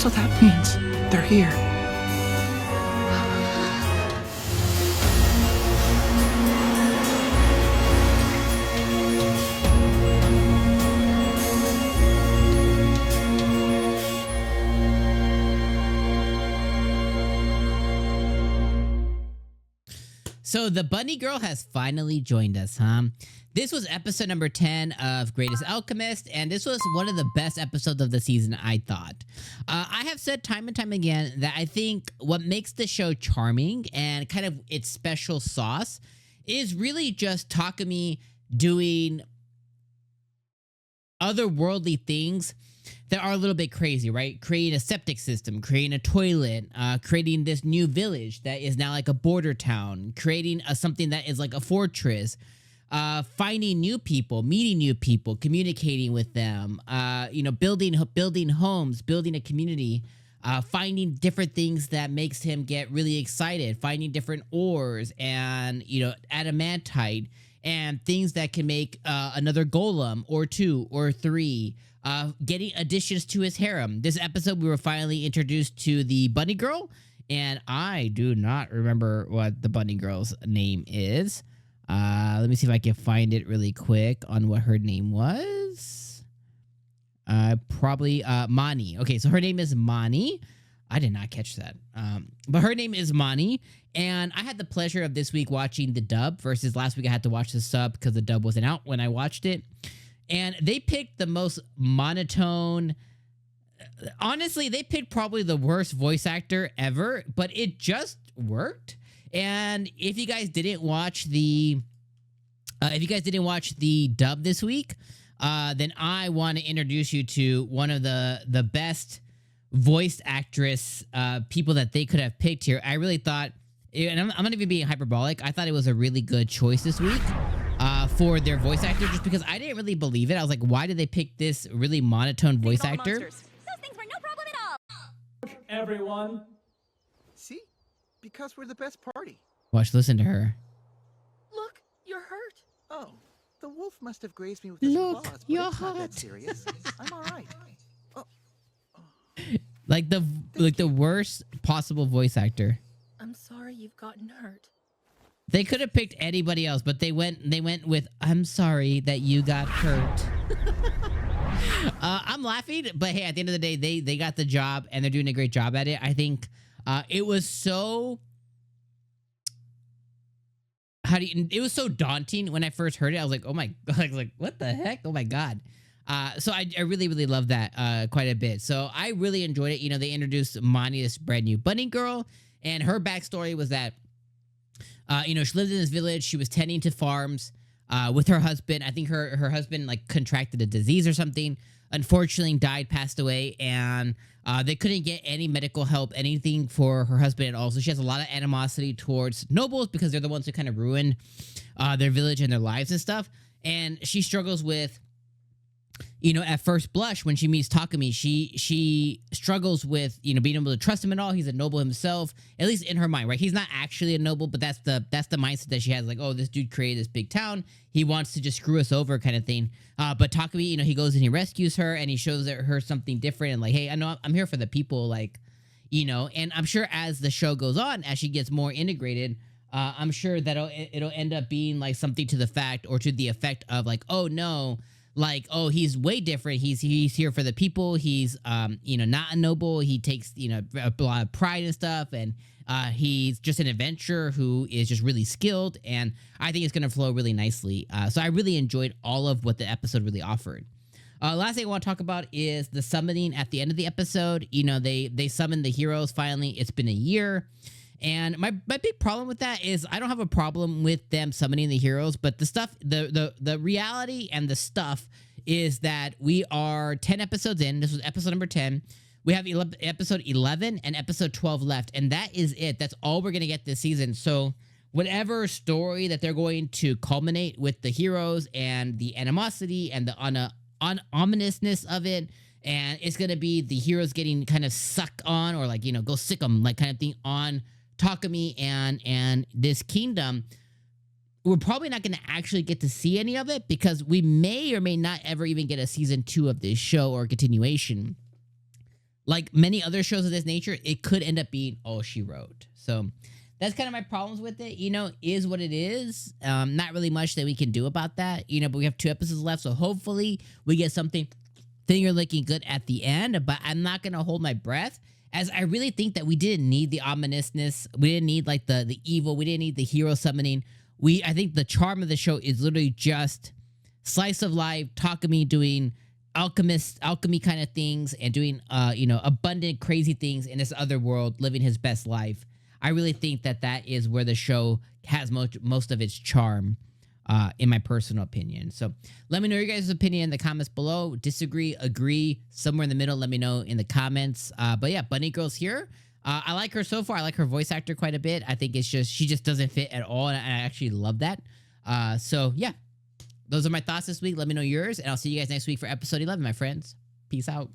So that means they're here. So the bunny girl has finally joined us, huh? This was episode number 10 of Greatest Alchemist, and this was one of the best episodes of the season, I thought. I have said time and time again that I think what makes the show charming and kind of its special sauce is really just Takumi doing otherworldly things that are a little bit crazy, right? Creating a septic system, creating a toilet, creating this new village that is now like a border town, creating something that is like a fortress, finding new people, meeting new people, communicating with them, building homes, building a community, finding different things that makes him get really excited, finding different ores and, adamantite and things that can make another golem or 2 or 3, getting additions to his harem. This episode, we were finally introduced to the bunny girl, and I do not remember what the bunny girl's name is. Let me see if I can find it really quick on what her name was. Probably Mani. Okay, so her name is Mani. I did not catch that. But her name is Mani, and I had the pleasure of this week watching the dub versus last week I had to watch the sub because the dub wasn't out when I watched it. And they picked the most monotone. Honestly, they picked probably the worst voice actor ever, but it just worked. And if you guys didn't watch the dub this week, then I want to introduce you to one of the best voice actress people that they could have picked here. I really thought, and I'm not even being hyperbolic, I thought it was a really good choice this week. For their voice actor, just because I didn't really believe it. I was like, why did they pick this really monotone voice actor? Those things were no problem at all. Everyone. See? Because we're the best party. Watch, listen to her. Look, you're hurt. Oh, the wolf must have grazed me with his Look, claws, but you're it's not that hurt. serious. I'm all right. Oh. Like the worst possible voice actor. I'm sorry you've gotten hurt. They could have picked anybody else, but they went with, I'm sorry that you got hurt. I'm laughing, but hey, at the end of the day, they got the job and they're doing a great job at it. I think it was so... it was so daunting when I first heard it. I was like, oh my God, I was like, what the heck? Oh my God. So I really, really love that quite a bit. So I really enjoyed it. They introduced Mani, this brand new bunny girl, and her backstory was that she lived in this village. She was tending to farms with her husband. I think her husband like contracted a disease or something. Unfortunately, died, passed away, and they couldn't get any medical help, anything for her husband at all. So she has a lot of animosity towards nobles because they're the ones who kind of ruined their village and their lives and stuff. And she struggles with, at first blush when she meets Takumi, she struggles with, being able to trust him at all. He's a noble himself, at least in her mind, right? He's not actually a noble, but that's the mindset that she has. Like, oh, this dude created this big town. He wants to just screw us over kind of thing. But Takumi, he goes and he rescues her and he shows her something different. And like, hey, I know I'm here for the people, like, and I'm sure as the show goes on, as she gets more integrated, I'm sure that it'll end up being like something to the fact or to the effect of like, oh no, like, oh, he's way different. He's here for the people. He's, not a noble. He takes, a lot of pride and stuff. And he's just an adventurer who is just really skilled. And I think it's going to flow really nicely. So I really enjoyed all of what the episode really offered. Last thing I want to talk about is the summoning at the end of the episode. They summoned the heroes finally. It's been a year. And my big problem with that is I don't have a problem with them summoning the heroes, but the stuff, the reality and the stuff is that we are 10 episodes in. This was episode number 10. We have episode 11 and episode 12 left, and that is it. That's all we're going to get this season. So whatever story that they're going to culminate with the heroes and the animosity and the ominousness of it, and it's going to be the heroes getting kind of sucked on or like, go sick them, like kind of thing on Takumi and this kingdom. We're probably not going to actually get to see any of it because we may or may not ever even get a season 2 of this show or a continuation. like many other shows of this nature, it could end up being all she wrote. So that's kind of my problems with it. Is what it is. Not really much that we can do about that. But we have 2 episodes left, so hopefully we get something finger licking good at the end. But I'm not gonna hold my breath, as I really think that we didn't need the ominousness. We didn't need like the evil. We didn't need the hero summoning. I think the charm of the show is literally just slice of life, Takumi doing alchemy kind of things and doing abundant crazy things in this other world, living his best life. I really think that is where the show has most of its charm, in my personal opinion. So let me know your guys' opinion in the comments below. Disagree, agree, somewhere in the middle, let me know in the comments. But yeah, Bunny Girl's here. I like her so far. I like her voice actor quite a bit. I think she just doesn't fit at all, and I actually love that. So yeah, those are my thoughts this week. Let me know yours, and I'll see you guys next week for episode 11, my friends. Peace out.